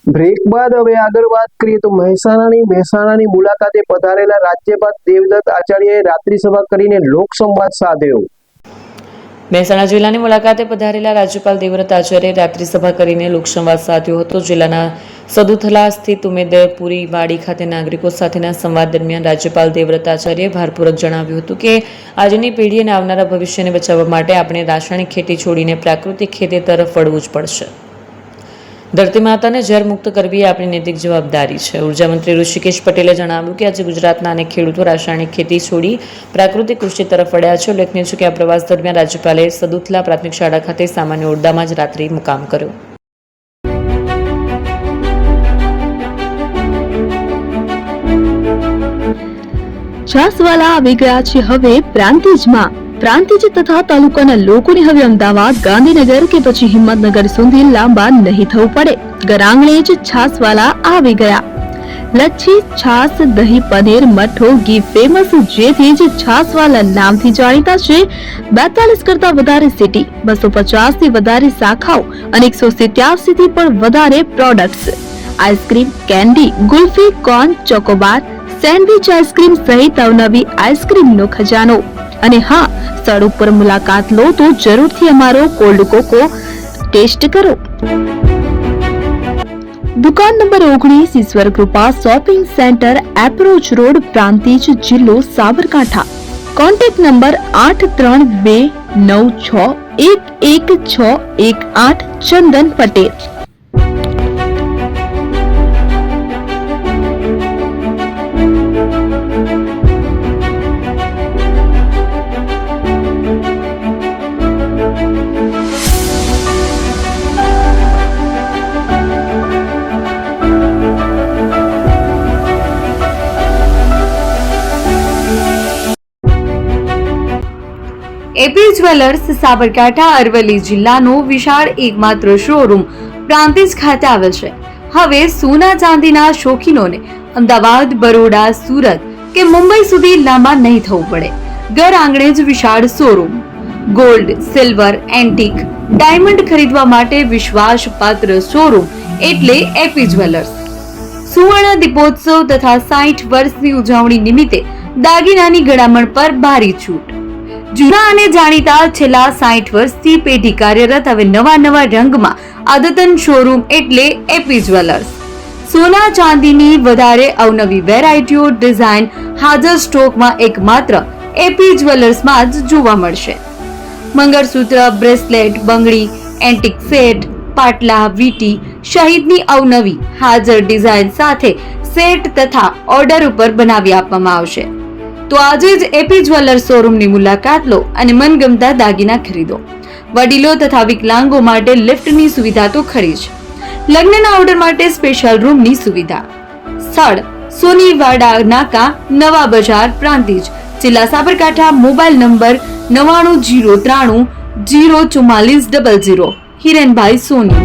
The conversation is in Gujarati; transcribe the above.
બ્રેક બાદ હવે આગળ વાત કરીએ તો મહેસાણાની મુલાકાતે પધારેલા રાજ્યપાલ દેવદત્ત આચાર્યએ રાત્રિ સભા કરીને લોકસંવાદ સાધ્યો। મહેસાણા જિલ્લાની મુલાકાતે પધારેલા રાજ્યપાલ દેવવ્રત આચાર્યએ રાત્રિ સભા કરીને લોકસંવાદ સાધ્યો હતો। જિલ્લાના સદુથલા સ્થિત ઉમેદપુરી વાડી ખાતે નાગરિકો સાથેના સંવાદ દરમિયાન રાજ્યપાલ દેવવ્રત આચાર્યએ ભારપૂર્વક જણાવ્યું હતું કે આજની પેઢી અને આવનારા ભવિષ્યને બચાવવા માટે આપણે રાસાયણિક ખેતી છોડીને પ્રાકૃતિક ખેતી તરફ વળવું જ પડશે। ધરતી માતાને ઝેર મુક્ત કરવી એ આપણી નૈતિક જવાબદારી છે। ઉર્જા મંત્રી ઋષિકેશ પટેલે જણાવ્યું કે આજે ગુજરાતના અનેક ખેડૂતો રાસાયણિક ખેતી છોડી પ્રાકૃતિક કૃષિ તરફ વળ્યા છે। ઉલ્લેખનીય છે કે આ પ્રવાસ દરમિયાન રાજ્યપાલે સદુથલા પ્રાથમિક શાળા ખાતે સામાન્ય ઓરડામાં જ રાત્રિ મુકામ કર્યો। છાસવાલા આવી ગયા છે હવે પ્રાંતિજમાં। પ્રાંતિજ તથા તાલુકાના લોકોને હવે અમદાવાદ, ગાંધીનગર કે પછી હિંમતનગર સુધી લાંબા નહીં થવું પડે। ઘર આંગણે જ છાસવાલા આવી ગયા। લચ્છી, છાસ, દહીં, પનીર, મઠો, ઘી ફેમસ, જેથી જ છાસવાલા નામથી જાણીતા છે। 42 કરતા વધારે સિટી, 250 થી વધારે શાખાઓ અને 187 થી પણ વધારે products. Ice cream, candy, kulfi, corn, Chocobar, sandwich ice cream સહિત અવનવી આઈસ્ક્રીમનો ખજાનો। અને હા, સ્થળ ઉપર મુલાકાત લો તો જરૂરથી અમારો કોલ્ડ કોકો ટેસ્ટ કરો। દુકાન number 19, Ishwar Krupa shopping centre, approach road, Prantij, જિલ્લો Sabarkantha. Contact number 8329611618 Chandan Patel. AP jewellers Sabarkantha Aravalli જિલ્લાનો વિશાળ એકમાત્ર શોરૂમ પ્રાંતિજ ખાતે આવેલ છે। હવે સોના ચાંદીના શોખીનોને અમદાવાદ, બરોડા, સુરત કે મુંબઈ સુધી લાંબા નહીં થવું પડે। ઘર આંગણે જ વિશાળ showroom. Gold, silver, antique, diamond ખરીદવા માટે વિશ્વાસપાત્ર શોરૂમ એટલે એપી જ્વેલર્સ। સુવર્ણ દીપોત્સવ તથા 60 વર્ષની ઉજવણી નિમિત્તે દાગીનાની ગળામણ પર ભારી છૂટ। જૂના અને જાણીતા છેલ્લા 60 વર્ષથી પેઢી કાર્યરત હવે નવા રંગમાં અદ્યતન શોરૂમ એટલે એપી જ્વેલર્સ। સોના ચાંદીની વધારે અવનવી વેરાયટીઓ, ડિઝાઇન હાજર સ્ટોકમાં એકમાત્ર એપી જ્વેલર્સમાં જ જોવા મળશે। મંગળસૂત્ર, બ્રેસલેટ, બંગડી, એન્ટિક સેટ, પાટલા, વીટી સહિતની અવનવી હાજર ડિઝાઇન સાથે સેટ તથા ઓર્ડર ઉપર બનાવી આપવામાં આવશે। તો આજે જ એપી જ્વેલર્સ શોરૂમની મુલાકાત લો અને મનગમતા દાગીના ખરીદો। વડીલો તથા વિકલાંગો માટે લિફ્ટની સુવિધા તો ખરી જ, લગ્નના ઓર્ડર માટે સ્પેશિયલ રૂમની સુવિધા। સ્થળ સોનીવાડા નાકા, નવા બજાર, પ્રાંતિજ, જિલ્લા સાબરકાંઠા। Mobile number 9903304400। હિરેનભાઈ સોની।